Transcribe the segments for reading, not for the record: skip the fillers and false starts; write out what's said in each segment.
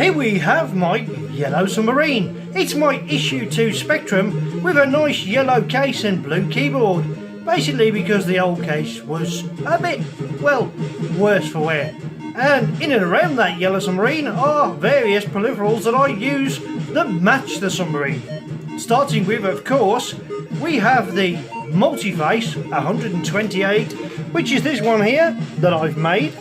Here we have my yellow submarine. It's my issue 2 Spectrum with a nice yellow case and blue keyboard. Basically because the old case was a bit, well, worse for wear. And in and around that yellow submarine are various peripherals that I use that match the submarine. Starting with, of course, we have the multi-face 128, which is this one here that I've made.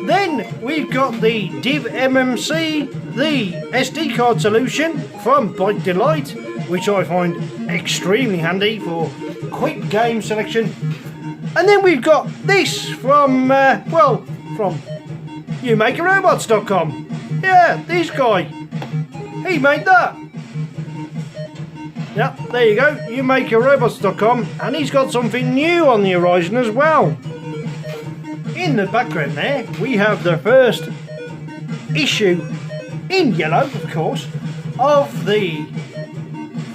Then we've got the Div MMC, the SD card solution from Bike Delight, which I find extremely handy for quick game selection. And then we've got this from, from YouMakeARobots.com. Yeah, this guy. He made that. Yep, there you go, YouMakeARobots.com, and he's got something new on the horizon as well. In the background there, we have the first issue, in yellow of course, of the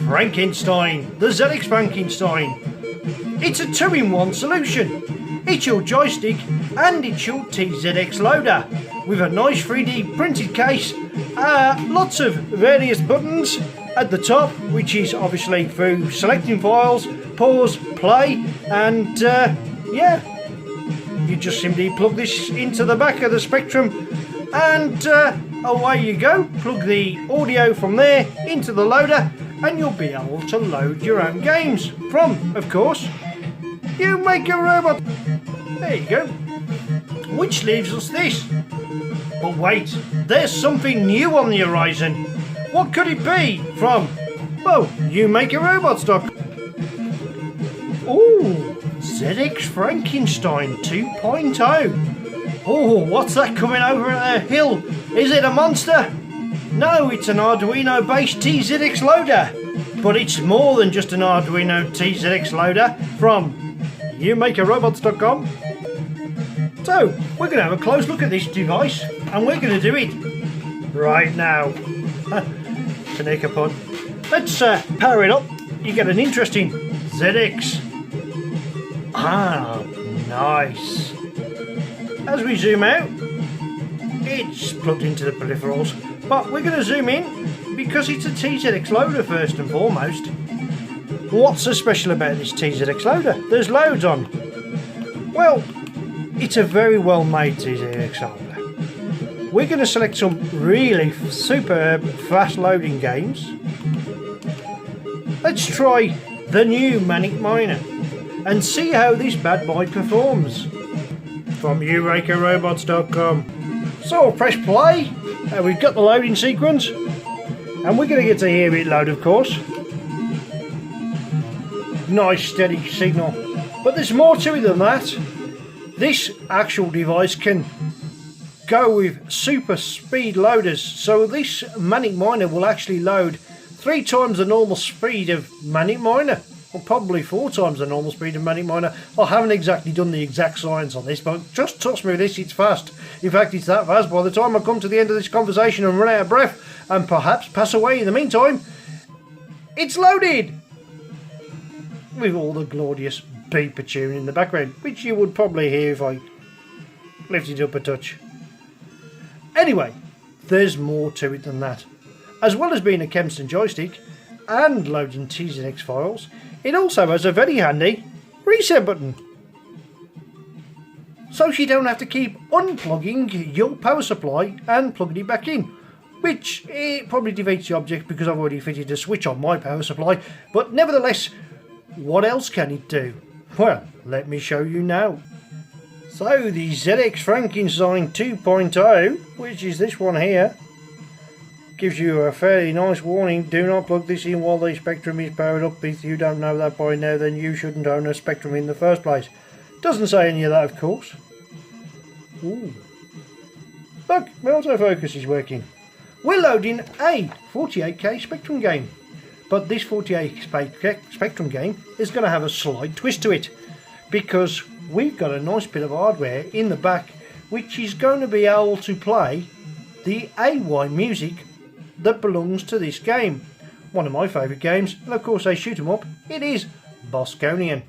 Frankenstein, the ZX-FRANKENSTEIN. It's a 2-in-1 solution. It's your joystick and it's your TZX loader with a nice 3D printed case, lots of various buttons at the top, which is obviously through selecting files, pause, play, and yeah, you just simply plug this into the back of the Spectrum and away you go. Plug the audio from there into the loader and you'll be able to load your own games from, of course, You Make a Robot. There you go. Which leaves us this. But wait, there's something new on the horizon. What could it be from, well, YouMakeARobots.com. Ooh, ZX-FRANKENSTEIN 2.0. Oh, what's that coming over the hill? Is it a monster? No, it's an Arduino based TZX loader. But it's more than just an Arduino TZX loader from YouMakeARobots.com. So, we're going to have a close look at this device, and we're going to do it right now. To make a pun. Let's power it up. You get an interesting ZX. Ah, nice. As we zoom out, it's plugged into the peripherals, but we're going to zoom in because it's a TZX loader first and foremost. What's so special about this TZX loader? There's loads on. Well, it's a very well made TZX loader. We're going to select some really superb fast loading games. Let's try the new Manic Miner and see how this bad boy performs. From YouMakeARobots.com. So I'll press play, and we've got the loading sequence, and we're going to get to hear it load, of course. Nice steady signal, but there's more to it than that. This actual device can go with super speed loaders, so this Manic Miner will actually load 3 times the normal speed of Manic Miner, or probably 4 times the normal speed of Manic Miner. I haven't exactly done the exact science on this, but just trust me with this, it's fast. In fact, it's that fast by the time I come to the end of this conversation and run out of breath and perhaps pass away in the meantime, it's loaded with all the glorious beeper tune in the background, which you would probably hear if I lifted it up a touch. Anyway, there's more to it than that. As well as being a Kempston joystick and loading TZX files, it also has a very handy reset button. So you don't have to keep unplugging your power supply and plugging it back in. Which it probably defeats the object because I've already fitted a switch on my power supply. But nevertheless, what else can it do? Well, let me show you now. So the ZX-FRANKENSTEIN 2.0, which is this one here, gives you a fairly nice warning. Do not plug this in while the Spectrum is powered up. If you don't know that by now, then you shouldn't own a Spectrum in the first place. Doesn't say any of that, of course. Ooh. Look, my autofocus is working. We're loading a 48K Spectrum game. But this 48K Spectrum game is going to have a slight twist to it, because we've got a nice bit of hardware in the back which is going to be able to play the AY music that belongs to this game. One of my favourite games, and of course they shoot 'em up, it is Bosconian.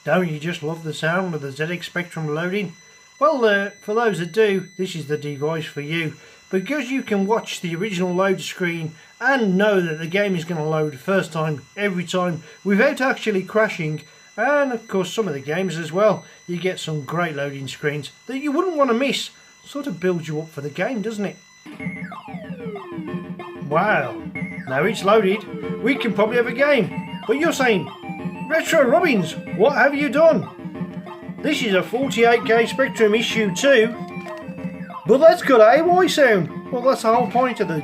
Don't you just love the sound of the ZX Spectrum loading? Well, for those that do, this is the device for you, because you can watch the original load screen and know that the game is going to load first time, every time, without actually crashing. And of course some of the games as well, you get some great loading screens that you wouldn't want to miss. Sort of builds you up for the game, doesn't it? Wow, now it's loaded, we can probably have a game. But you're saying, Retro Robbins, what have you done? This is a 48K Spectrum issue 2, but that's got AY sound. Well, that's the whole point of the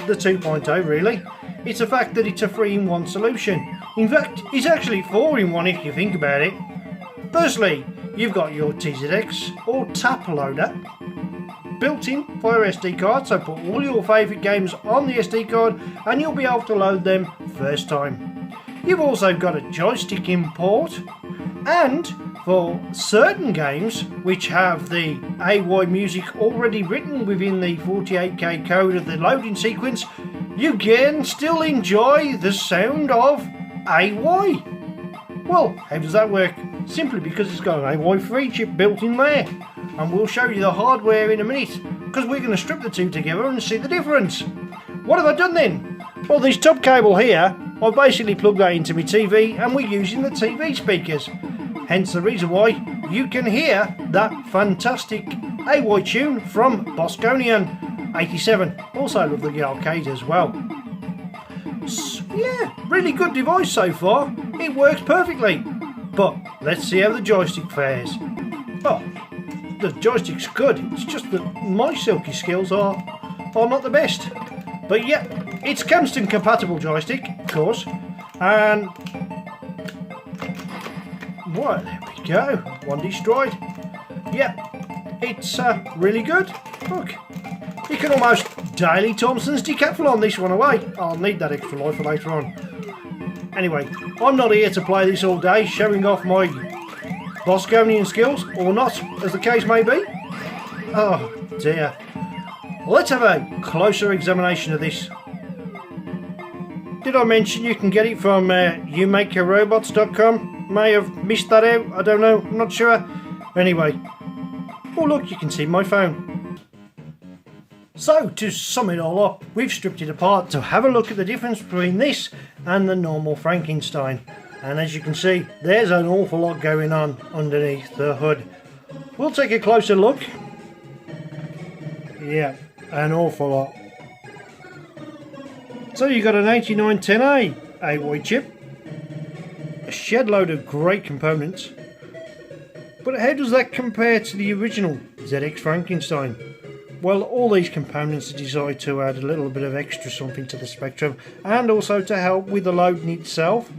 2.0 really. It's the fact that it's a 3-in-1 solution. In fact, it's actually 4-in-1 if you think about it. Firstly, you've got your TZX or tap loader, built in for your SD card, so put all your favourite games on the SD card and you'll be able to load them first time. You've also got a joystick import, and for certain games which have the AY music already written within the 48K code of the loading sequence, you can still enjoy the sound of AY. Well, how does that work? Simply because it's got an AY3 chip built in there, and we'll show you the hardware in a minute, because we're going to strip the two together and see the difference. What have I done then? Well, this top cable here, I've basically plugged that into my TV and we're using the TV speakers. Hence the reason why you can hear that fantastic AY tune from Bosconian 87. Also love the arcade as well. So, yeah, really good device so far. It works perfectly. But let's see how the joystick fares. Oh, the joystick's good. It's just that my silky skills are not the best. But yeah, it's Kempston compatible joystick, of course. And right, there we go. One destroyed. Yeah, it's really good. Look, you can almost daily Thompson's decathlon this one away. I'll need that extra life for later on. Anyway, I'm not here to play this all day, showing off my Bosconian skills, or not, as the case may be. Oh dear. Let's have a closer examination of this. Did I mention you can get it from youmakerobots.com? May have missed that out, I don't know, I'm not sure. Anyway, oh look, you can see my phone. So, to sum it all up, we've stripped it apart to have a look at the difference between this and the normal Frankenstein. And as you can see, there's an awful lot going on underneath the hood. We'll take a closer look. Yeah, an awful lot. So you've got an 8910A AY chip, a shed load of great components. But how does that compare to the original ZX-FRANKENSTEIN? Well, all these components are designed to add a little bit of extra something to the Spectrum, and also to help with the loading itself.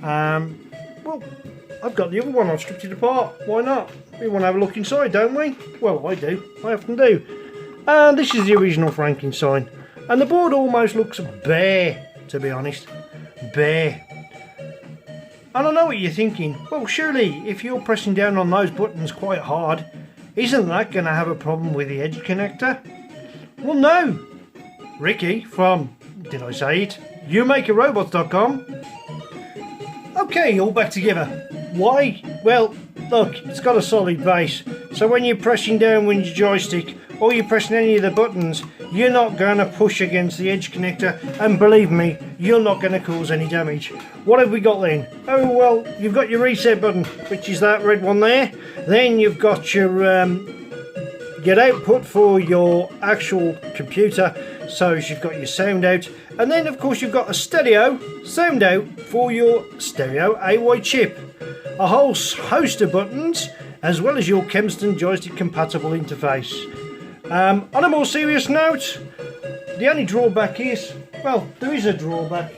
Well, I've got the other one, I've stripped it apart, why not? We want to have a look inside, don't we? Well, I do, I often do. And this is the original Frankenstein, and the board almost looks bare, to be honest, bare. And I know what you're thinking, well surely if you're pressing down on those buttons quite hard, isn't that going to have a problem with the edge connector? Well no, Ricky from, did I say it, youmakerobots.com. Okay, all back together. Why? Well, look, it's got a solid base, so when you're pressing down with your joystick or you're pressing any of the buttons, you're not going to push against the edge connector, and believe me, you're not going to cause any damage. What have we got then? Oh well, you've got your reset button, which is that red one there. Then you've got your output for your actual computer, so you've got your sound out, and then of course you've got a stereo sound out for your stereo AY chip. A whole host of buttons, as well as your Kempston joystick compatible interface. On a more serious note, the only drawback is, well, there is a drawback.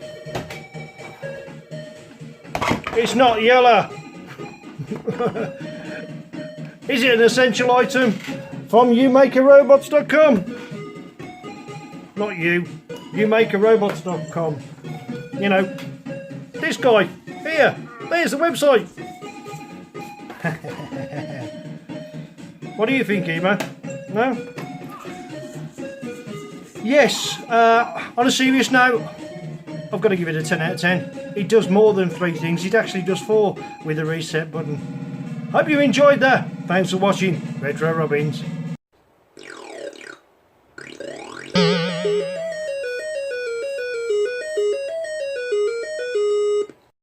It's not yellow. Is it an essential item from youmakerobots.com? Not you, youmakerobots.com. You know, this guy, here, there's the website. What do you think, Ema? No? Yes, on a serious note, I've got to give it a 10 out of 10. It does more than 3 things, it actually does 4 with the reset button. Hope you enjoyed that. Thanks for watching Retro Robins.